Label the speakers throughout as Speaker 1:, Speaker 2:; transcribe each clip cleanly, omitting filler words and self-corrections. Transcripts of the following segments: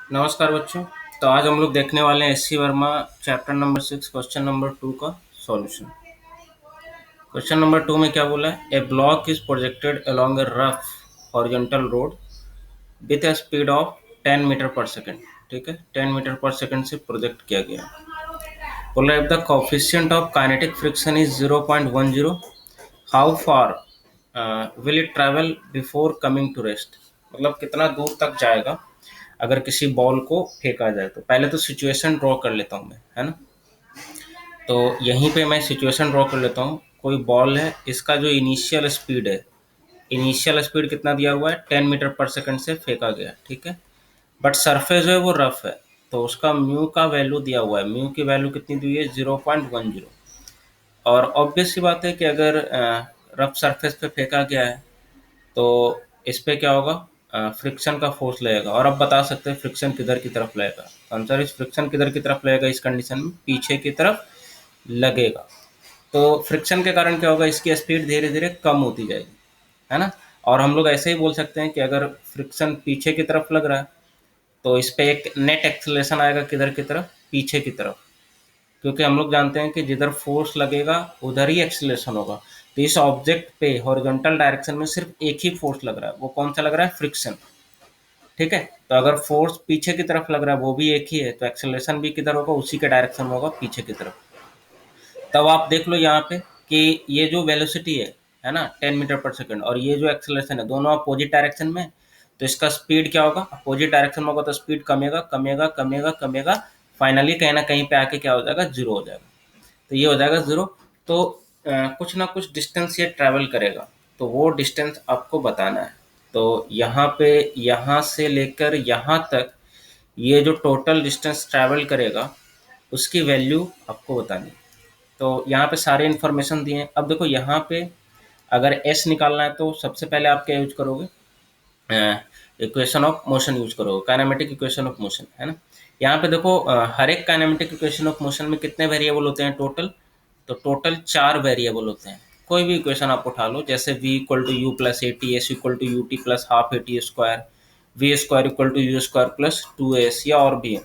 Speaker 1: नमस्कार बच्चों। तो आज हम लोग देखने वाले हैं SC Verma chapter number 6 question number 2 का सॉल्यूशन। क्वेश्चन नंबर 2 में क्या बोला है? A block is projected along a rough horizontal road with a speed of 10 meter per second. ठीक है, 10 मीटर पर सेकंड से प्रोजेक्ट किया गया। बोल रहा है the coefficient of kinetic friction is 0.10, how far will it travel before coming to rest. मतलब कितना दूर तक जाएगा अगर किसी बॉल को फेंका जाए। तो पहले तो सिचुएशन ड्रॉ कर लेता हूँ मैं, है ना। तो यहीं पे मैं सिचुएशन ड्रॉ कर लेता हूँ। कोई बॉल है, इसका जो इनिशियल स्पीड है, इनिशियल स्पीड कितना दिया हुआ है? 10 मीटर पर सेकंड से फेंका गया, ठीक है। बट सरफेस जो है वो रफ है, तो उसका म्यू का वैल्यू दिया हुआ है। म्यू की वैल्यू कितनी दी हुई है? 0.10। और ऑब्वियस सी बात है कि अगर रफ सरफेस पे फेंका गया है तो इस पे क्या होगा? फ्रिक्शन का फोर्स लगेगा। और अब बता सकते हैं फ्रिक्शन किधर की तरफ लगेगा। आंसर इस फ्रिक्शन किधर की तरफ लगेगा इस कंडीशन में? पीछे की तरफ लगेगा। तो फ्रिक्शन के कारण क्या होगा? इसकी स्पीड धीरे धीरे कम होती जाएगी, है ना। और हम लोग ऐसे ही बोल सकते हैं कि अगर फ्रिक्शन पीछे की तरफ लग रहा है तो इस पे एक नेट एक्सेलरेशन आएगा किधर की तरफ? पीछे की तरफ। क्योंकि हम लोग जानते हैं कि जिधर फोर्स लगेगा उधर ही एक्सीलरेशन होगा। तो इस ऑब्जेक्ट पे हॉरिजॉन्टल डायरेक्शन में सिर्फ एक ही फोर्स लग रहा है। वो कौन सा लग रहा है? फ्रिक्शन। ठीक है, तो अगर फोर्स पीछे की तरफ लग रहा है, वो भी एक ही है, तो एक्सेलरेशन भी किधर होगा? उसी के डायरेक्शन में होगा, पीछे की तरफ। तब आप देख लो यहाँ पे कि ये जो वेलोसिटी है ना, 10 मीटर पर सेकंड, और ये जो एक्सेलरेशन है, दोनों अपोजिट डायरेक्शन में। तो इसका स्पीड क्या होगा? अपोजिट डायरेक्शन में होगा तो स्पीड कमेगा कमेगा कमेगा कमेगा, फाइनली कहीं ना कहीं पे आके क्या हो जाएगा? जीरो हो जाएगा। तो ये हो जाएगा जीरो। तो कुछ ना कुछ डिस्टेंस ये ट्रैवल करेगा, तो वो डिस्टेंस आपको बताना है। तो यहाँ पे, यहाँ से लेकर यहाँ तक ये जो टोटल डिस्टेंस ट्रैवल करेगा उसकी वैल्यू आपको बतानी है। तो यहाँ पे सारे इन्फॉर्मेशन दिए हैं। अब देखो यहाँ पे अगर एस निकालना है तो सबसे पहले आप क्या यूज करोगे? इक्वेशन ऑफ मोशन यूज करोगे, काइनेमेटिक इक्वेशन ऑफ मोशन, है ना। यहाँ पे देखो हर एक काइनेमेटिक इक्वेशन ऑफ मोशन में कितने वेरिएबल होते हैं टोटल? तो टोटल 4 वेरिएबल होते हैं। कोई भी इक्वेशन आप उठा लो, जैसे v equal to u plus a t, s equal to u t plus half a t square, v square equal to u square plus 2s, या और भी है।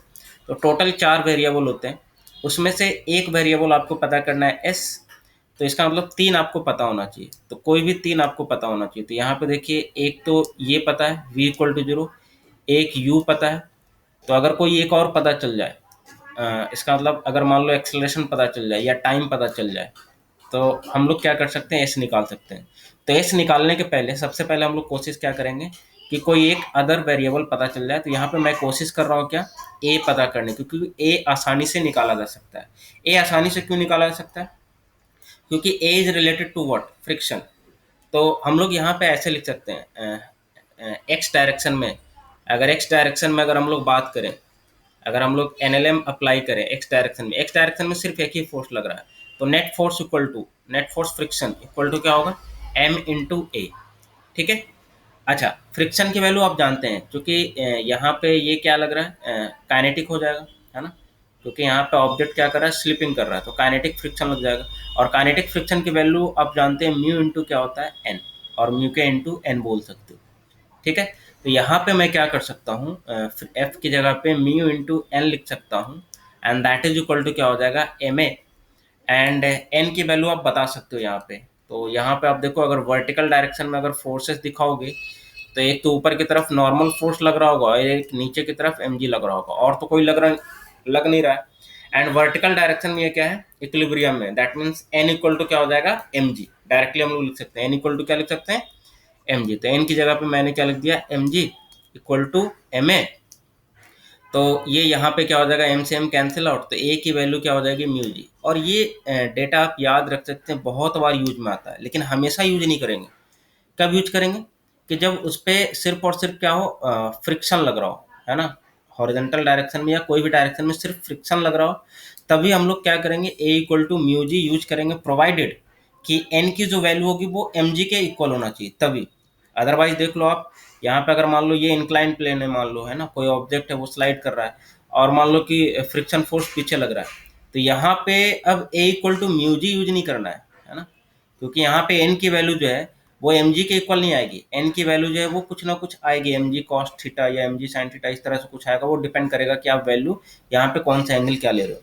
Speaker 1: तो टोटल 4 वेरिएबल होते हैं। उसमें से एक वेरिएबल आपको पता करना है s। तो इसका मतलब 3 आपको पता होना चाहिए। तो कोई भी 3 आपको पता होना चाहिए। तो यहाँ पे देखिए, एक तो ये पता है v इक्वल टू 0, एक u पता है। तो अगर कोई एक और पता चल जाए, इसका मतलब अगर मान लो एक्सेलरेशन पता चल जाए या टाइम पता चल जाए, तो हम लोग क्या कर सकते हैं? एस निकाल सकते हैं। तो एस निकालने के पहले सबसे पहले हम लोग कोशिश क्या करेंगे कि कोई एक अदर वेरिएबल पता चल जाए। तो यहाँ पे मैं कोशिश कर रहा हूँ क्या? ए पता करने की, क्योंकि ए आसानी से निकाला जा सकता है। ए आसानी से क्यों निकाला जा सकता है? क्योंकि A is related to what? Friction. तो हम लोग यहाँ पे ऐसे लिख सकते हैं, एक्स डायरेक्शन में, अगर एक्स डायरेक्शन में अगर हम लोग बात करें, अगर हम लोग एनएलएम अप्लाई करें एक्स डायरेक्शन में, एक्स डायरेक्शन में सिर्फ एक ही फोर्स लग रहा है, तो net force equal to, net force friction equal to क्या होगा? M into a. ठीक है। अच्छा, फ्रिक्शन की वैल्यू आप जानते हैं, क्योंकि यहाँ पे ये क्या लग रहा है? काइनेटिक हो जाएगा, है ना। क्योंकि यहाँ पे ऑब्जेक्ट क्या कर रहा है? स्लिपिंग कर रहा है, तो काइनेटिक फ्रिक्शन लग जाएगा। और काइनेटिक फ्रिक्शन की वैल्यू आप जानते हैं, म्यू इंटू क्या होता है? एन। और म्यू के इंटू एन बोल सकते हो। ठीक है। तो यहाँ पे मैं क्या कर सकता हूँ? एफ की जगह पे म्यू इंटू एन लिख सकता हूँ, and that is equal to क्या हो जाएगा? M a. एंड एन की वैल्यू आप बता सकते हो यहाँ पे। तो यहाँ पे आप देखो, अगर वर्टिकल डायरेक्शन में अगर फोर्सेस दिखाओगे, तो एक तो ऊपर की तरफ नॉर्मल फोर्स लग रहा होगा और एक नीचे की तरफ एम जी लग रहा होगा, और तो कोई लग नहीं रहा है। एंड वर्टिकल डायरेक्शन में ये क्या है? इक्विलिब्रियम में। That means N equal to क्या हो जाएगा? M G. डायरेक्टली हम लोग लिख सकते हैं एन इक्वल टू क्या लिख सकते हैं? M g. तो एन की जगह पे मैंने क्या लिख दिया? M g equal to m a. तो ये यहाँ पे क्या हो जाएगा? एम से एम कैंसिल आउट, तो ए की वैल्यू क्या हो जाएगी? Mu G. और ये डेटा आप याद रख सकते हैं, बहुत बार यूज में आता है, लेकिन हमेशा यूज नहीं करेंगे। कब यूज करेंगे? कि जब उस पर सिर्फ और सिर्फ क्या हो? फ्रिक्शन लग रहा हो, है ना। हॉरिजॉन्टल डायरेक्शन में या कोई भी डायरेक्शन में सिर्फ फ्रिक्शन लग रहा हो, तभी हम लोग क्या करेंगे? A equal to mu g use करेंगे, प्रोवाइडेड कि एन की जो वैल्यू होगी वो एम जी के इक्वल होना चाहिए, तभी। अदरवाइज देख लो आप, यहाँ पे अगर मान लो ये इंक्लाइन प्लेन है, मान लो, है ना, कोई ऑब्जेक्ट है वो स्लाइड कर रहा है, और मान लो कि फ्रिक्शन फोर्स पीछे लग रहा है, तो यहाँ पे अब A equal to mu g use नहीं करना है ना। क्योंकि यहाँ पे एन की वैल्यू जो है वो mg के इक्वल नहीं आएगी, n की वैल्यू जो है वो कुछ ना कुछ आएगी, mg cos थीटा या mg sin थीटा, इस तरह से कुछ आएगा। वो डिपेंड करेगा कि आप वैल्यू यहाँ पे कौन सा एंगल क्या ले रहे हो,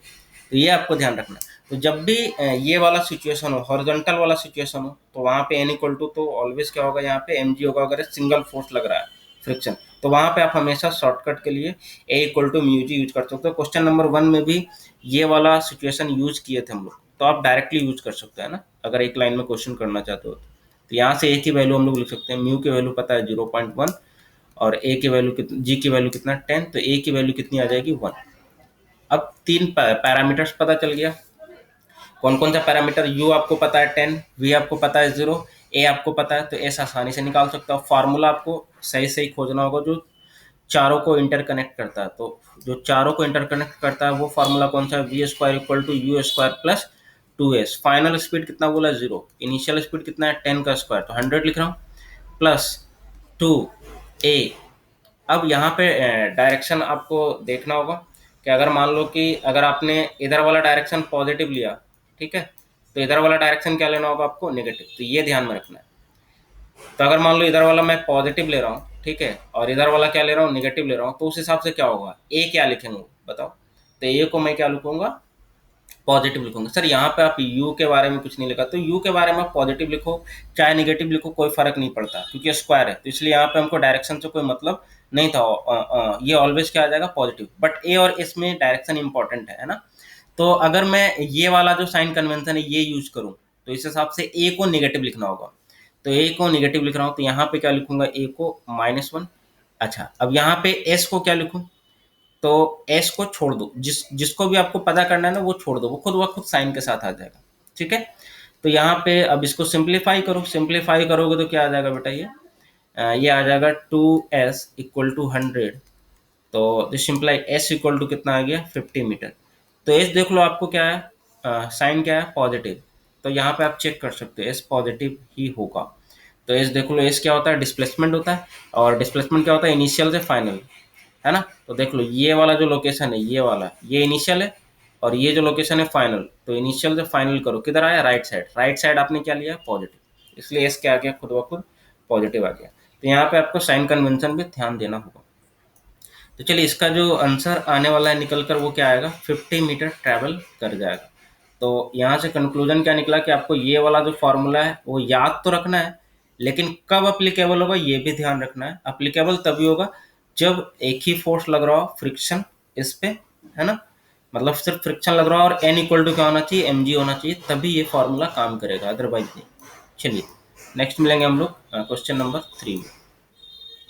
Speaker 1: तो ये आपको ध्यान रखना। तो जब भी ये वाला सिचुएशन हो, हॉरिजॉन्टल वाला सिचुएशन हो, तो वहाँ पे n इक्वल टू, तो ऑलवेज क्या होगा, यहाँ पे mg होगा। अगर सिंगल फोर्स लग रहा है फ्रिक्शन, तो वहाँ पे आप हमेशा शॉर्टकट के लिए a equal to mu g use कर सकते हो। क्वेश्चन नंबर 1 में भी ये वाला सिचुएशन यूज किए थे हम लोग, तो आप डायरेक्टली यूज कर सकते हैं ना, अगर एक लाइन में क्वेश्चन करना चाहते हो। तो यहाँ से a की वैल्यू हम लोग लिख सकते हैं, म्यू की वैल्यू पता है 0.1 और a की वैल्यू जी की वैल्यू कितना 10, तो a की वैल्यू कितनी आ जाएगी 1। अब 3 पैरामीटर्स पता चल गया। कौन कौन सा पैरामीटर, u आपको पता है 10, v आपको पता है 0, a आपको पता है, तो s आसानी से निकाल सकते हो। फार्मूला आपको सही सही खोजना होगा जो चारों को इंटरकनेक्ट करता है। तो जो चारों को इंटरकनेक्ट करता है वो फार्मूला कौन सा है, v square equal to u square plus 2s। Final speed कितना बोला 0, इनिशियल स्पीड कितना है 10 का स्क्वायर, तो 100 लिख रहा हूँ, प्लस 2a। अब यहाँ पे डायरेक्शन आपको देखना होगा कि अगर मान लो कि अगर आपने इधर वाला डायरेक्शन पॉजिटिव लिया, ठीक है, तो इधर वाला डायरेक्शन क्या लेना होगा आपको, नेगेटिव। तो ये ध्यान में रखना है। तो अगर मान लो इधर वाला मैं पॉजिटिव ले रहा हूँ, ठीक है, और इधर वाला क्या ले रहा हूँ, नेगेटिव ले रहा हूँ, तो उस हिसाब से क्या होगा, ए क्या लिखेंगे बताओ। तो ए को मैं क्या लिखूंगा, पॉजिटिव लिखूंगा। सर यहाँ पे आप यू के बारे में कुछ नहीं लिखा, तो यू के बारे में पॉजिटिव लिखो चाहे नेगेटिव लिखो, कोई फर्क नहीं पड़ता, क्योंकि स्क्वायर है, तो इसलिए यहाँ पे हमको डायरेक्शन से कोई मतलब नहीं था। ये ऑलवेज क्या आ जाएगा, पॉजिटिव। बट ए और एस में डायरेक्शन इंपॉर्टेंट है ना। तो अगर मैं ये वाला जो साइन कन्वेंशन है ये यूज करूँ, तो इस हिसाब से ए को नेगेटिव लिखना होगा। तो ए को नेगेटिव लिख रहा हूँ, तो यहाँ पे क्या लिखूंगा, ए को -1। अच्छा, अब यहाँ पे एस को क्या लिखूं, तो एस को छोड़ दो, जिसको भी आपको पता करना है ना वो छोड़ दो, वो खुद व खुद साइन के साथ आ जाएगा, ठीक है। तो यहाँ पे अब इसको सिंप्लीफाई करो, सिंप्लीफाई करोगे तो क्या आ जाएगा बेटा, ये आ जाएगा 2s इक्वल टू 100। तो this simply s equal to कितना आ गया 50 मीटर। तो s देख लो आपको क्या है, साइन क्या है, पॉजिटिव। तो यहाँ पे आप चेक कर सकते हो s पॉजिटिव ही होगा। तो s देख लो, s क्या होता है, डिस्प्लेसमेंट होता है, और डिस्प्लेसमेंट क्या होता है, इनिशियल से फाइनल, है ना। तो देख लो ये वाला जो लोकेशन है, ये वाला, ये इनिशियल है, और ये जो लोकेशन है फाइनल। तो इनिशियल से फाइनल करो, किधर आया, राइट साइड। राइट साइड आपने क्या लिया, पॉजिटिव, इसलिए s क्या आ गया, खुद ब खुद पॉजिटिव आ गया। तो यहाँ पे आपको साइन कन्वेंशन भी ध्यान देना होगा। तो चलिए इसका जो आंसर आने वाला है निकल कर वो क्या आएगा, 50 मीटर ट्रैवल कर जाएगा। तो यहाँ से कंक्लूजन क्या निकला कि आपको ये वाला जो फॉर्मूला है वो याद तो रखना है, लेकिन कब अप्लीकेबल होगा ये भी ध्यान रखना है। अप्लीकेबल तभी होगा जब एक ही फोर्स लग रहा हो, फ्रिक्शन इस पे, है ना, मतलब सिर्फ फ्रिक्शन लग रहा हो और n इक्वल टू क्या होना चाहिए, mg होना चाहिए, तभी ये फॉर्मूला काम करेगा, अदरवाइज नहीं। चलिए नेक्स्ट मिलेंगे हम लोग क्वेश्चन नंबर 3 में।